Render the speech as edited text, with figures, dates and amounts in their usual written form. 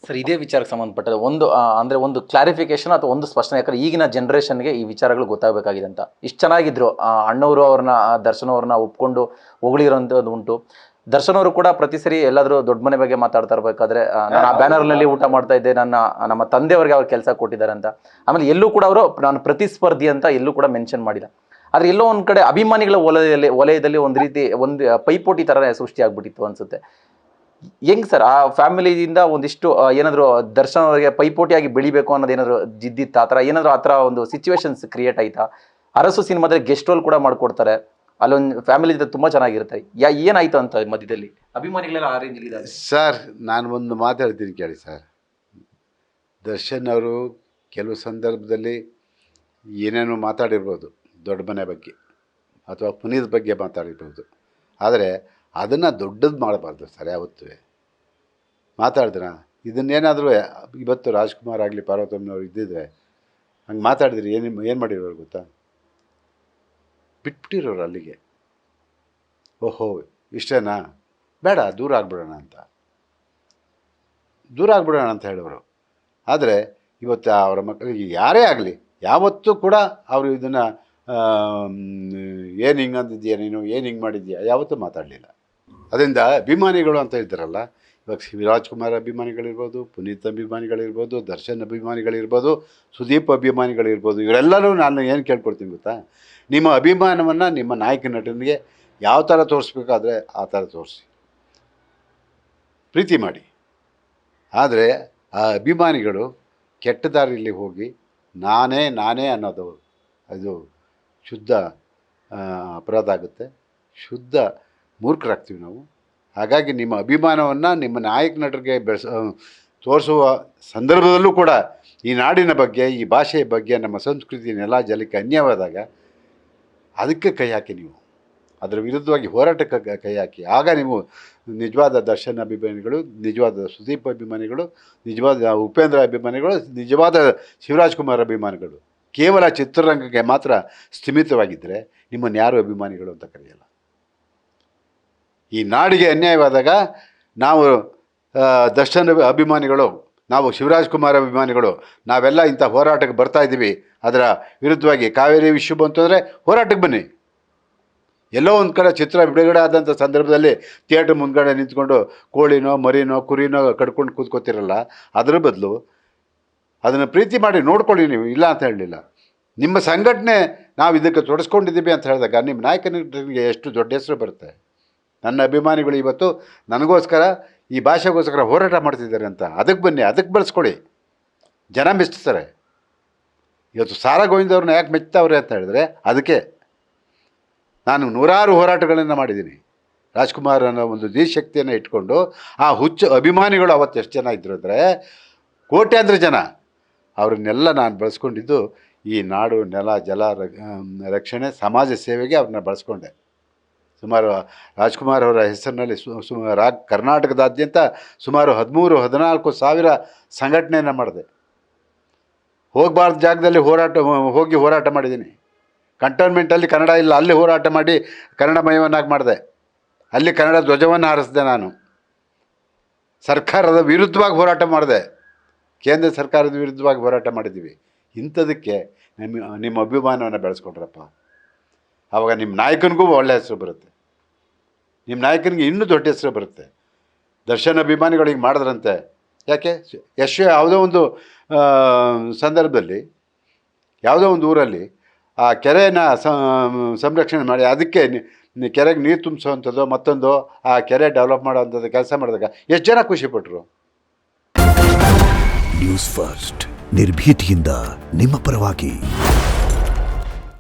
Sir ಇದೇ ವಿಚಾರಕ್ಕೆ ಸಂಬಂಧಪಟ್ಟದ ಒಂದು ಅಂದರೆ ಒಂದು ಕ್ಲಾರಿಫಿಕೇಶನ್ ಅಥವಾ ಒಂದು ಸ್ಪಷ್ಟನೆ, ಯಾಕಂದ್ರೆ ಈಗಿನ ಜನ್ರೇಷನ್ಗೆ ಈ ವಿಚಾರಗಳು ಗೊತ್ತಾಗಬೇಕಾಗಿದೆ ಅಂತ. ಇಷ್ಟು ಚೆನ್ನಾಗಿದ್ರು ಅಣ್ಣವರು ಅವ್ರನ್ನ ದರ್ಶನ್ ಅವ್ರನ್ನ ಒಪ್ಕೊಂಡು ಹೊಗಳಿರೋಂಥದ್ದು ಉಂಟು. ದರ್ಶನ್ ಅವರು ಕೂಡ ಪ್ರತಿ ಸರಿ ಎಲ್ಲಾದರೂ ದೊಡ್ಡ ಮನೆ ಬಗ್ಗೆ ಮಾತಾಡ್ತಾ ಇರಬೇಕಾದ್ರೆ ನಾನು ಆ ಬ್ಯಾನರ್ನಲ್ಲಿ ಊಟ ಮಾಡ್ತಾ ಇದ್ದೆ, ನಮ್ಮ ತಂದೆಯವರಿಗೆ ಅವ್ರು ಕೆಲಸ ಕೊಟ್ಟಿದ್ದಾರೆ ಅಂತ. ಆಮೇಲೆ ಎಲ್ಲೂ ಕೂಡ ಅವರು ನಾನು ಪ್ರತಿಸ್ಪರ್ಧಿ ಅಂತ ಎಲ್ಲೂ ಕೂಡ ಮೆನ್ಷನ್ ಮಾಡಿಲ್ಲ. ಆದರೆ ಎಲ್ಲೋ ಒಂದು ಕಡೆ ಅಭಿಮಾನಿಗಳ ವಲಯದಲ್ಲಿ ಒಂದು ರೀತಿ ಒಂದು ಪೈಪೋಟಿ ಥರನೇ ಸೃಷ್ಟಿ ಆಗ್ಬಿಟ್ಟಿತ್ತು ಅನ್ಸುತ್ತೆ. ಹೆಂಗ್ ಸರ್ ಆ ಫ್ಯಾಮಿಲಿಯಿಂದ ಒಂದಿಷ್ಟು ಏನಾದರೂ ದರ್ಶನ್ ಅವರಿಗೆ ಪೈಪೋಟಿಯಾಗಿ ಬೆಳಿಬೇಕು ಅನ್ನೋದು ಏನಾದರೂ ಜಿದ್ದಿತ್ತು, ಆ ಥರ ಏನಾದರೂ ಆ ಥರ ಒಂದು ಸಿಚುವೇಶನ್ಸ್ ಕ್ರಿಯೇಟ್ ಆಯ್ತಾ? ಅರಸು ಸಿನಿಮಾದಲ್ಲಿ ಗೆಸ್ಟ್ ರೋಲ್ ಕೂಡ ಮಾಡ್ಕೊಡ್ತಾರೆ, ಅಲ್ಲೊಂದು ಫ್ಯಾಮಿಲಿ ಜೊತೆ ತುಂಬ ಚೆನ್ನಾಗಿರುತ್ತೆ. ಏನಾಯ್ತು ಅಂತ ಮಧ್ಯದಲ್ಲಿ ಅಭಿಮಾನಿಗಳೆಲ್ಲ ಆ ರೇಂಜಲ್ಲಿ ಇದ್ದಾರೆ ಸರ್. ನಾನು ಒಂದು ಮಾತಾಡ್ತೀನಿ ಕೇಳಿ ಸರ್. ದರ್ಶನ್ ಅವರು ಕೆಲವು ಸಂದರ್ಭದಲ್ಲಿ ಏನೇನೋ ಮಾತಾಡಿರ್ಬೋದು, ದೊಡ್ಡ ಮನೆ ಬಗ್ಗೆ ಅಥವಾ ಪುನೀತ್ ಬಗ್ಗೆ ಮಾತಾಡಿರ್ಬೋದು. ಆದರೆ ಅದನ್ನು ದೊಡ್ಡದು ಮಾಡಬಾರ್ದು ಸರ್. ಯಾವತ್ತೂ ಮಾತಾಡಿದ್ರ ಇದನ್ನೇನಾದರೂ ಇವತ್ತು ರಾಜ್ಕುಮಾರ್ ಆಗಲಿ ಪಾರ್ವತಮ್ಮನವ್ರು ಇದ್ದಿದ್ರೆ ಹಂಗೆ ಮಾತಾಡಿದ್ರಿ ಏನು ಮಾಡಿರೋರು ಗೊತ್ತಾ? ಬಿಟ್ಬಿಟ್ಟಿರೋರು ಅಲ್ಲಿಗೆ. ಓಹೋ ಇಷ್ಟೇನಾ, ಬೇಡ ದೂರ ಆಗ್ಬಿಡೋಣ ಅಂತ ಹೇಳೋರು. ಆದರೆ ಇವತ್ತು ಅವರ ಮಕ್ಕಳಿಗೆ ಯಾರೇ ಆಗಲಿ ಯಾವತ್ತೂ ಕೂಡ ಅವರು ಇದನ್ನು ಏನು ಹಿಂಗೆ ಅಂದಿದ್ದೀಯ ನೀನು, ಏನು ಹಿಂಗೆ ಮಾಡಿದ್ದೀಯಾ ಯಾವತ್ತೂ ಮಾತಾಡಲಿಲ್ಲ. ಅದರಿಂದ ಅಭಿಮಾನಿಗಳು ಅಂತ ಹೇಳ್ತಾರಲ್ಲ, ಇವಾಗ ಶಿವರಾಜ್ಕುಮಾರ್ ಅಭಿಮಾನಿಗಳಿರ್ಬೋದು, ಪುನೀತ್ ಅಭಿಮಾನಿಗಳಿರ್ಬೋದು, ದರ್ಶನ್ ಅಭಿಮಾನಿಗಳಿರ್ಬೋದು, ಸುದೀಪ್ ಅಭಿಮಾನಿಗಳಿರ್ಬೋದು, ಇವರೆಲ್ಲರೂ ನಾನು ಏನು ಕೇಳ್ಕೊಡ್ತೀನಿ ಗೊತ್ತಾ? ನಿಮ್ಮ ಅಭಿಮಾನವನ್ನು ನಿಮ್ಮ ನಾಯಕ ನಟನಿಗೆ ಯಾವ ಥರ ತೋರಿಸ್ಬೇಕಾದ್ರೆ ಆ ಥರ ತೋರಿಸಿ, ಪ್ರೀತಿ ಮಾಡಿ. ಆದರೆ ಆ ಅಭಿಮಾನಿಗಳು ಕೆಟ್ಟ ದಾರಿಯಲ್ಲಿ ಹೋಗಿ ನಾನೇ ಅನ್ನೋದು ಅದು ಶುದ್ಧ ಅಪರಾಧ ಆಗುತ್ತೆ, ಶುದ್ಧ ಮೂರ್ಖರಾಗ್ತೀವಿ ನಾವು. ಹಾಗಾಗಿ ನಿಮ್ಮ ಅಭಿಮಾನವನ್ನು ನಿಮ್ಮ ನಾಯಕ ನಟರಿಗೆ ತೋರಿಸುವ ಸಂದರ್ಭದಲ್ಲೂ ಕೂಡ ಈ ನಾಡಿನ ಬಗ್ಗೆ, ಈ ಭಾಷೆಯ ಬಗ್ಗೆ, ನಮ್ಮ ಸಂಸ್ಕೃತಿ ನೆಲ ಜಲಕ್ಕೆ ಅನ್ಯವಾದಾಗ ಅದಕ್ಕೆ ಕೈ ಹಾಕಿ, ನೀವು ಅದರ ವಿರುದ್ಧವಾಗಿ ಹೋರಾಟಕ್ಕೆ ಕೈ ಹಾಕಿ. ಆಗ ನೀವು ನಿಜವಾದ ದರ್ಶನ್ ಅಭಿಮಾನಿಗಳು, ನಿಜವಾದ ಸುದೀಪ್ ಅಭಿಮಾನಿಗಳು, ನಿಜವಾದ ಉಪೇಂದ್ರ ಅಭಿಮಾನಿಗಳು, ನಿಜವಾದ ಶಿವರಾಜ್ಕುಮಾರ್ ಅಭಿಮಾನಿಗಳು ಕೇವಲ ಚಿತ್ರರಂಗಕ್ಕೆ ಮಾತ್ರ ಸ್ಥಿಮಿತವಾಗಿದ್ದರೆ ನಿಮ್ಮನ್ನು ಯಾರು ಅಭಿಮಾನಿಗಳು ಅಂತ ಕರೆಯಲ್ಲ. ಈ ನಾಡಿಗೆ ಅನ್ಯಾಯವಾದಾಗ ನಾವು ದರ್ಶನ್ ಅಭಿಮಾನಿಗಳು, ನಾವು ಶಿವರಾಜ್ಕುಮಾರ್ ಅಭಿಮಾನಿಗಳು ನಾವೆಲ್ಲ ಇಂಥ ಹೋರಾಟಕ್ಕೆ ಬರ್ತಾಯಿದ್ದೀವಿ. ಅದರ ವಿರುದ್ಧವಾಗಿ ಕಾವೇರಿ ವಿಷಯ ಬಂತು ಅಂದರೆ ಹೋರಾಟಕ್ಕೆ ಬನ್ನಿ. ಎಲ್ಲೋ ಒಂದು ಕಡೆ ಚಿತ್ರ ಬಿಡುಗಡೆ ಆದಂಥ ಸಂದರ್ಭದಲ್ಲಿ ಥಿಯೇಟ್ರ್ ಮುಂದ್ಗಡೆ ನಿಂತ್ಕೊಂಡು ಕೋಳಿನೋ ಮರಿನೋ ಕುರಿನೋ ಕಡ್ಕೊಂಡು ಕೂತ್ಕೋತಿರಲ್ಲ, ಅದರ ಬದಲು ಅದನ್ನು ಪ್ರೀತಿ ಮಾಡಿ ನೋಡ್ಕೊಳ್ಳಿ. ನೀವು ಇಲ್ಲ ಅಂತ ಹೇಳಲಿಲ್ಲ. ನಿಮ್ಮ ಸಂಘಟನೆ ನಾವು ಇದಕ್ಕೆ ತೊಡಸ್ಕೊಂಡಿದ್ದೀವಿ ಅಂತ ಹೇಳಿದಾಗ ನಿಮ್ಮ ನಾಯಕನಿಗೆ ಎಷ್ಟು ದೊಡ್ಡ ಹೆಸರು ಬರುತ್ತೆ. ನನ್ನ ಅಭಿಮಾನಿಗಳು ಇವತ್ತು ನನಗೋಸ್ಕರ ಈ ಭಾಷೆಗೋಸ್ಕರ ಹೋರಾಟ ಮಾಡ್ತಿದ್ದಾರೆ ಅಂತ ಅದಕ್ಕೆ ಬನ್ನಿ, ಅದಕ್ಕೆ ಬಳಸ್ಕೊಳ್ಳಿ. ಜನ ಮೆಚ್ತಾರೆ. ಇವತ್ತು ಸಾರಾ ಗೋವಿಂದವ್ರನ್ನ ಯಾಕೆ ಮೆಚ್ತಾವ್ರೆ ಅಂತ ಹೇಳಿದ್ರೆ ಅದಕ್ಕೆ. ನಾನು ನೂರಾರು ಹೋರಾಟಗಳನ್ನು ಮಾಡಿದ್ದೀನಿ. ರಾಜ್ಕುಮಾರ್ ಅನ್ನೋ ಒಂದು ಶಕ್ತಿಯನ್ನು ಇಟ್ಕೊಂಡು ಆ ಹುಚ್ಚು ಅಭಿಮಾನಿಗಳು ಅವತ್ತು ಎಷ್ಟು ಜನ ಇದ್ದರು ಅಂದರೆ ಕೋಟ್ಯಾಂತರ ಜನ. ಅವ್ರನ್ನೆಲ್ಲ ನಾನು ಬಳಸ್ಕೊಂಡಿದ್ದು ಈ ನಾಡು ನೆಲ ಜಲ ರಕ್ಷಣೆ ಸಮಾಜ ಸೇವೆಗೆ ಅವ್ರನ್ನ ಬಳಸ್ಕೊಂಡೆ. ಸುಮಾರು ರಾಜ್ಕುಮಾರ್ ಅವರ ಹೆಸರಿನಲ್ಲಿ ಕರ್ನಾಟಕದಾದ್ಯಂತ ಸುಮಾರು 13-14 ಸಾವಿರ ಸಂಘಟನೆಯನ್ನು ಮಾಡಿದೆ. ಹೋಗಬಾರ್ದು ಜಾಗದಲ್ಲಿ ಹೋರಾಟ ಮಾಡಿದ್ದೀನಿ. ಕಂಟೋನ್ಮೆಂಟಲ್ಲಿ ಕನ್ನಡ ಇಲ್ಲ, ಅಲ್ಲಿ ಹೋರಾಟ ಮಾಡಿ ಕನ್ನಡಮಯವನ್ನಾಗಿ ಮಾಡಿದೆ. ಅಲ್ಲಿ ಕನ್ನಡ ಧ್ವಜವನ್ನು ಹಾರಿಸಿದೆ. ನಾನು ಸರ್ಕಾರದ ವಿರುದ್ಧವಾಗಿ ಹೋರಾಟ ಮಾಡಿದೆ. ಕೇಂದ್ರ ಸರ್ಕಾರದ ವಿರುದ್ಧವಾಗಿ ಹೋರಾಟ ಮಾಡಿದ್ದೀವಿ. ಇಂಥದಕ್ಕೆ ನಿಮ್ಮ ಅಭಿಮಾನವನ್ನು ಬೆಳೆಸ್ಕೊಂಡ್ರಪ್ಪ, ಆವಾಗ ನಿಮ್ಮ ನಾಯಕನಿಗೂ ಒಳ್ಳೆಯ ಹೆಸರು ಬರುತ್ತೆ, ನಿಮ್ಮ ನಾಯಕನಿಗೆ ಇನ್ನೂ ದೊಡ್ಡ ಹೆಸರು ಬರುತ್ತೆ. ದರ್ಶನ್ ಅಭಿಮಾನಿಗಳಿಗೆ ಮಾಡಿದ್ರಂತೆ. ಯಾಕೆ ಯಾವುದೋ ಒಂದು ಸಂದರ್ಭದಲ್ಲಿ ಯಾವುದೋ ಒಂದು ಊರಲ್ಲಿ ಆ ಕೆರೆನ ಸಂರಕ್ಷಣೆ ಮಾಡಿ ಅದಕ್ಕೆ ಕೆರೆಗೆ ನೀರು ತುಂಬಿಸೋವಂಥದ್ದು ಮತ್ತೊಂದು ಆ ಕೆರೆ ಡೆವಲಪ್ ಮಾಡೋವಂಥದ್ದು ಕೆಲಸ ಮಾಡಿದಾಗ ಎಷ್ಟು ಜನ ಖುಷಿಪಟ್ಟರು. ನ್ಯೂಸ್ ಫಸ್ಟ್ ನಿರ್ಭೀತಿಯಿಂದ ನಿಮ್ಮ ಪರವಾಗಿ.